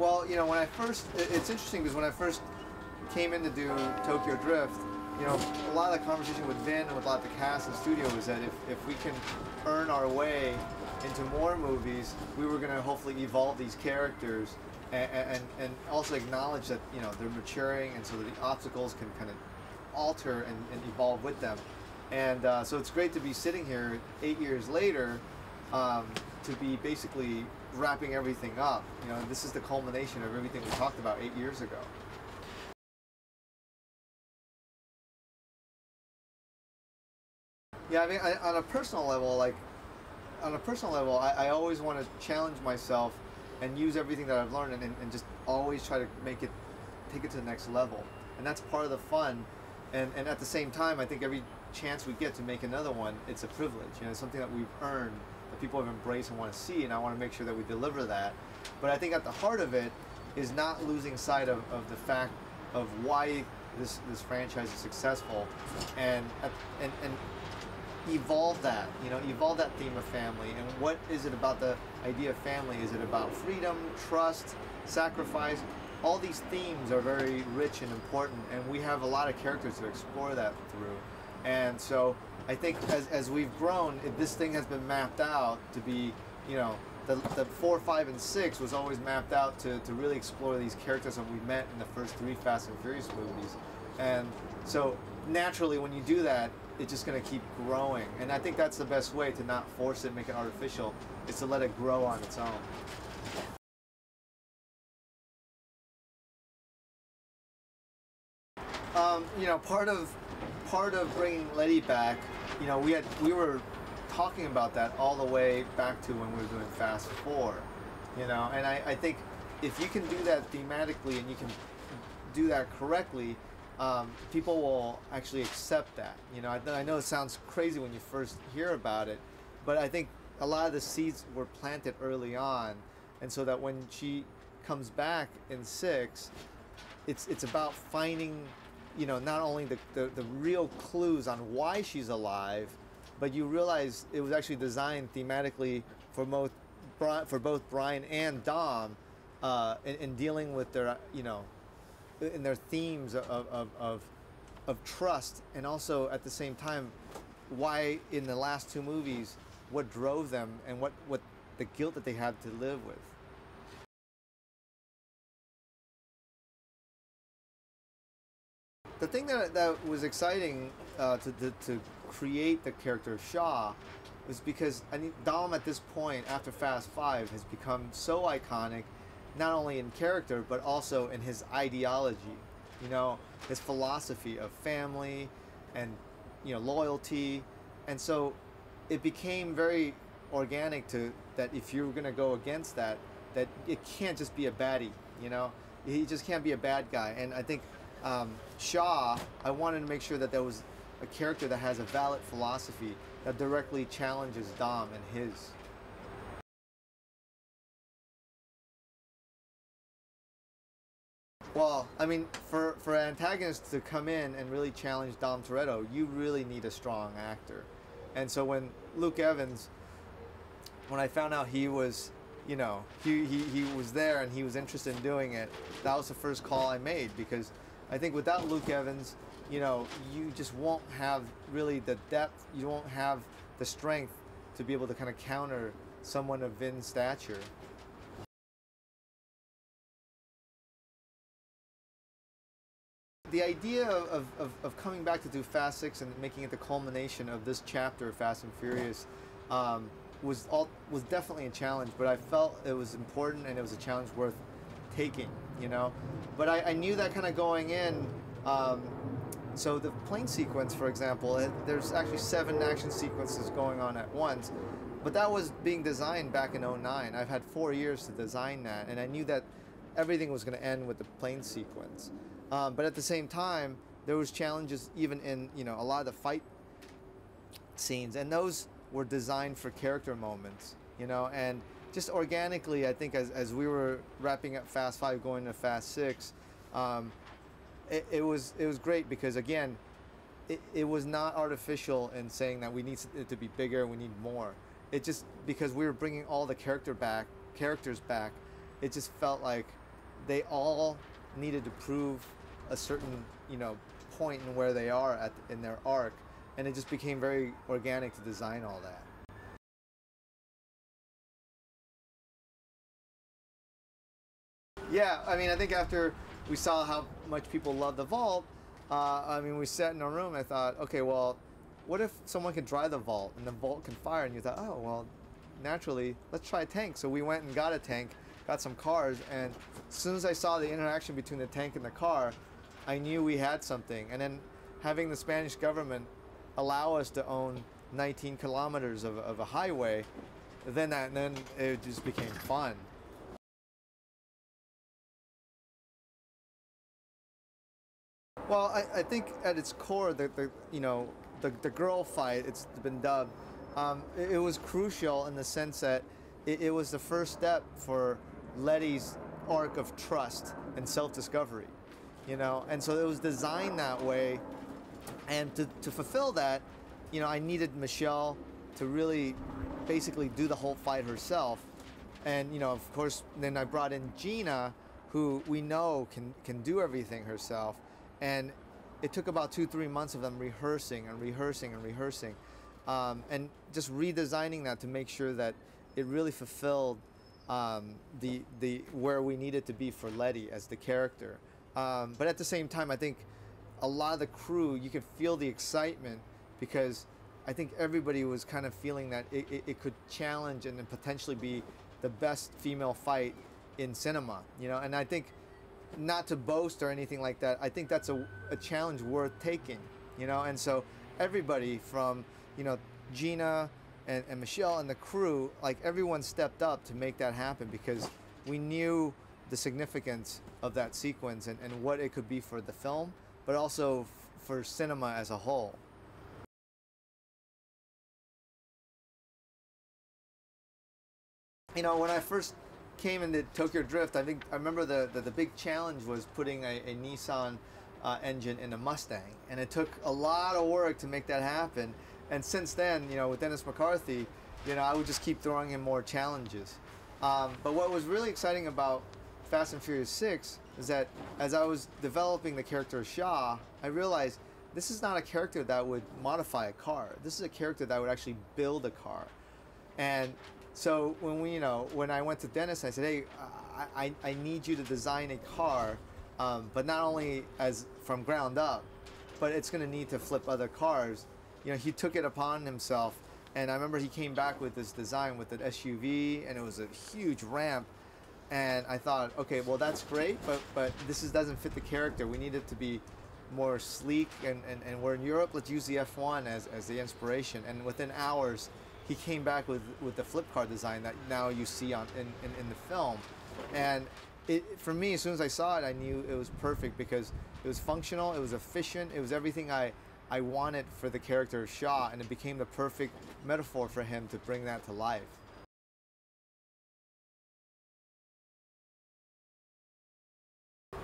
Well, you know, when I first, it's interesting because when I first came in to do Tokyo Drift, you know, a lot of the conversation with Vin and with a lot of the cast and studio was that if we can earn our way into more movies, we were going to hopefully evolve these characters and also acknowledge that, you know, they're maturing, and so that the obstacles can kind of alter and evolve with them. And so it's great to be sitting here 8 years later to be basically wrapping everything up. You know, this is the culmination of everything we talked about 8 years ago. Yeah, I mean, on a personal level, I always want to challenge myself and use everything that I've learned and just always try to take it to the next level. And that's part of the fun. And at the same time, I think every chance we get to make another one, it's a privilege. You know, it's something that we've earned, that people have embraced and want to see, and I want to make sure that we deliver that. But I think at the heart of it is not losing sight of the fact of why this franchise is successful, and evolve that, you know, evolve that theme of family. And what is it about the idea of family? Is it about freedom, trust, sacrifice? All these themes are very rich and important, and we have a lot of characters to explore that through. And so I think as we've grown, this thing has been mapped out to be, you know, the 4, 5, and 6 was always mapped out to really explore these characters that we met in the first 3 Fast and Furious movies. And so naturally when you do that, it's just going to keep growing. And I think that's the best way to not force it, make it artificial, is to let it grow on its own. You know, part of bringing Letty back, you know, we were talking about that all the way back to when we were doing Fast 4, you know, and I think if you can do that thematically and you can do that correctly, people will actually accept that. You know, I know it sounds crazy when you first hear about it, but I think a lot of the seeds were planted early on, and so that when she comes back in 6, it's about finding, you know, not only the real clues on why she's alive, but you realize it was actually designed thematically for both Brian and Dom in dealing with their, you know, in their themes of trust, and also at the same time why in the last 2 movies what drove them and what the guilt that they had to live with. The thing that was exciting to create the character of Shaw was because I think Dom at this point after Fast 5 has become so iconic, not only in character but also in his ideology, you know, his philosophy of family and, you know, loyalty. And so it became very organic to that if you were going to go against that it can't just be a baddie, you know, he just can't be a bad guy. And I think Shaw, I wanted to make sure that there was a character that has a valid philosophy that directly challenges Dom and his. Well, I mean, for an antagonist to come in and really challenge Dom Toretto, you really need a strong actor. And so when Luke Evans, when I found out he was, you know, he was there and he was interested in doing it, that was the first call I made, because I think without Luke Evans, you know, you just won't have really the depth, you won't have the strength to be able to kind of counter someone of Vin's stature. The idea of coming back to do Fast 6 and making it the culmination of this chapter of Fast and Furious was definitely a challenge, but I felt it was important and it was a challenge worth taking, you know. But I knew that kind of going in. So the plane sequence, for example, there's actually 7 action sequences going on at once, but that was being designed back in '09. I've had 4 years to design that, and I knew that everything was going to end with the plane sequence. But at the same time, there was challenges even in, you know, a lot of the fight scenes, and those were designed for character moments, you know. And just organically, I think as we were wrapping up Fast 5 going to Fast 6, it was great because, again, it was not artificial in saying that we need it to be bigger, we need more. It just, because we were bringing all the characters back, it just felt like they all needed to prove a certain, point in where they are in their arc, and it just became very organic to design all that. Yeah, I mean, I think after we saw how much people love the vault, I mean, we sat in a room and I thought, okay, well, what if someone could drive the vault and the vault can fire? And you thought, oh, well, naturally, let's try a tank. So we went and got a tank, got some cars, and as soon as I saw the interaction between the tank and the car, I knew we had something. And then having the Spanish government allow us to own 19 kilometers of a highway, then it just became fun. Well, I think at its core, the girl fight, it's been dubbed, it was crucial in the sense that it was the first step for Letty's arc of trust and self-discovery, and so it was designed that way, and to fulfill that, I needed Michelle to really basically do the whole fight herself, and of course then I brought in Gina, who we know can do everything herself. And it took about 2-3 months of them rehearsing and rehearsing and rehearsing, and just redesigning that to make sure that it really fulfilled the where we needed to be for Letty as the character. But at the same time, I think a lot of the crew, you could feel the excitement, because I think everybody was kind of feeling that it could challenge and then potentially be the best female fight in cinema, and I think, not to boast or anything like that, I think that's a challenge worth taking, and so everybody from, Gina and Michelle and the crew, like everyone stepped up to make that happen, because we knew the significance of that sequence and what it could be for the film, but also for cinema as a whole. When I first came into Tokyo Drift, I remember the big challenge was putting a Nissan engine in a Mustang, and it took a lot of work to make that happen. And since then, with Dennis McCarthy, I would just keep throwing in more challenges. But what was really exciting about Fast and Furious 6 is that as I was developing the character of Shaw, I realized this is not a character that would modify a car. This is a character that would actually build a car. And so when I went to Dennis, I said, hey, I need you to design a car, but not only as from ground up, but it's going to need to flip other cars. He took it upon himself, and I remember he came back with this design with an SUV, and it was a huge ramp. And I thought, okay, well, that's great, but this doesn't fit the character. We need it to be more sleek, and we're in Europe, let's use the F1 as the inspiration. And within hours, he came back with the flip car design that now you see in the film. And for me, as soon as I saw it, I knew it was perfect, because it was functional, it was efficient, it was everything I wanted for the character of Shaw, and it became the perfect metaphor for him to bring that to life.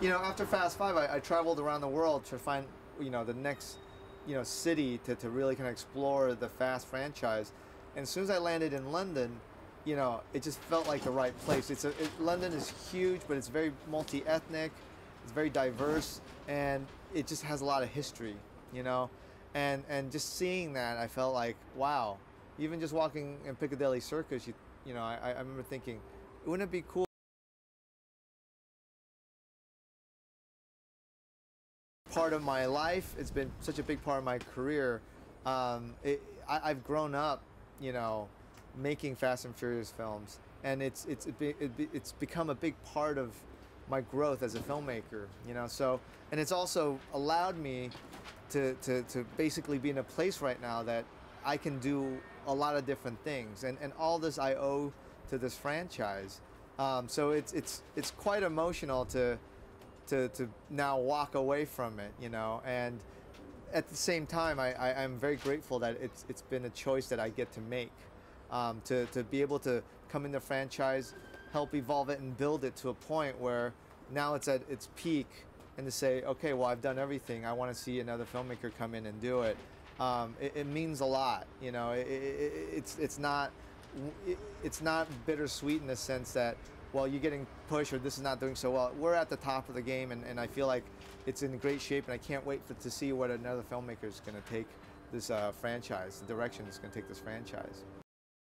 After Fast 5, I traveled around the world to find, the next, city to really kind of explore the Fast franchise. And as soon as I landed in London, it just felt like the right place. London is huge, but it's very multi-ethnic, it's very diverse, and it just has a lot of history, and just seeing that, I felt like, wow. Even just walking in Piccadilly Circus, I remember thinking, wouldn't it be cool? Part of my life, it's been such a big part of my career. I've grown up, making Fast and Furious films, and it's become a big part of my growth as a filmmaker, So, and it's also allowed me to basically be in a place right now that I can do a lot of different things, and all this I owe to this franchise. So it's quite emotional to now walk away from it, and at the same time, I'm very grateful that it's been a choice that I get to make, to be able to come in the franchise, help evolve it and build it to a point where now it's at its peak, and to say, okay, well, I've done everything. I want to see another filmmaker come in and do it. It means a lot, it's not bittersweet in the sense that well, you're getting pushed or this is not doing so well. We're at the top of the game, and I feel like it's in great shape, and I can't wait to see what another filmmaker is going to take this franchise, the direction it's going to take this franchise.